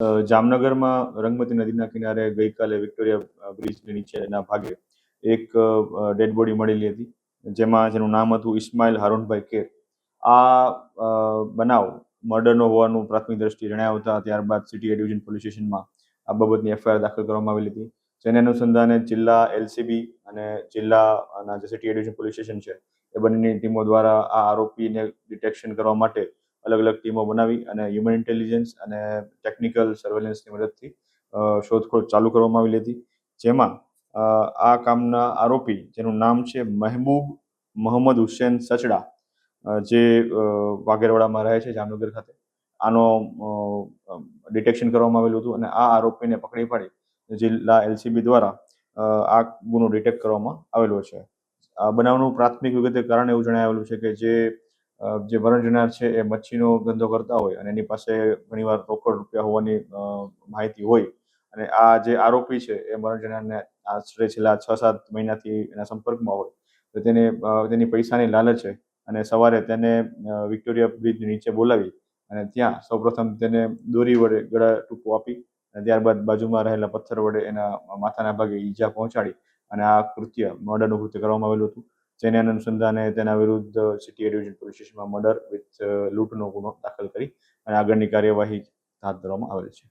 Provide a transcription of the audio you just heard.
જામનગરમાં રંગમતી નદીના કિનારે ગઈકાલે વિક્ટોરિયા બ્રિજની નીચેના ભાગે એક ડેડ બોડી મળેલી હતી, જેનું નામ હતું ઇસ્માઇલ હારૂનભાઈ કેર. બનાવ મર્ડરનો હોવાનું પ્રાથમિક દ્રષ્ટિએ જણાવતા ત્યારબાદ સિટી એ ડિવિઝન પોલીસ સ્ટેશનમાં આ બાબતની એફઆઈઆર દાખલ કરવામાં આવેલી હતી. જેને અનુસંધાને જિલ્લા એલસીબી અને જિલ્લાના જે સિટી એ ડિવિઝન પોલીસ સ્ટેશન છે એ બંનેની ટીમો દ્વારા આ આરોપીને ડિટેક્શન કરવા માટે અલગ અલગ ટીમો બનાવી અને હ્યુમન ઇન્ટેલિજન્સ અને ટેકનિકલ સર્વેલન્સની મદદથી શોધખોળ ચાલુ કરવામાં આવેલી હતી. જેમાં આ કામના આરોપી, જેનું નામ છે મહેબૂબ મોહમ્મદ હુસેન સચડા, જે વાઘેરવાડામાં રહે છે જામનગર ખાતે, આનો ડિટેક્શન કરવામાં આવેલું હતું અને આ આરોપીને પકડી પાડી જિલ્લા એલસીબી દ્વારા આ ગુનો ડિટેક્ટ કરવામાં આવેલો છે. આ બનાવનું પ્રાથમિક વિગતે કારણ એવું જણાવેલું છે કે જે મરણ જનાર છે એ મચ્છીનો ધંધો કરતા હોય અને એની પાસે ઘણીવાર રોકડ રૂપિયા હોવાની માહિતી હોય, અને આ જે આરોપી છે એ મરણ જનારને આશરે છેલ્લા 6-7 મહિનાથી એના સંપર્કમાં હોય, તો તેની પૈસાની લાલચ છે અને સવારે તેને વિક્ટોરિયા બ્રિજની નીચે બોલાવી અને ત્યાં સૌપ્રથમ તેને દોરી વડે ગળા ટૂંપો આપી અને ત્યારબાદ બાજુમાં રહેલા પથ્થર વડે એના માથાના ભાગે ઈજા પહોંચાડી અને આ મર્ડરનું કૃત્ય કરવામાં આવેલું હતું. જેને અનુસંધાને તેના વિરુદ્ધ સિટી એ ડિવિઝન પોલીસ સ્ટેશનમાં મર્ડર વિથ લૂંટનો ગુનો દાખલ કરી અને આગળની કાર્યવાહી હાથ ધરવામાં આવેલ છે.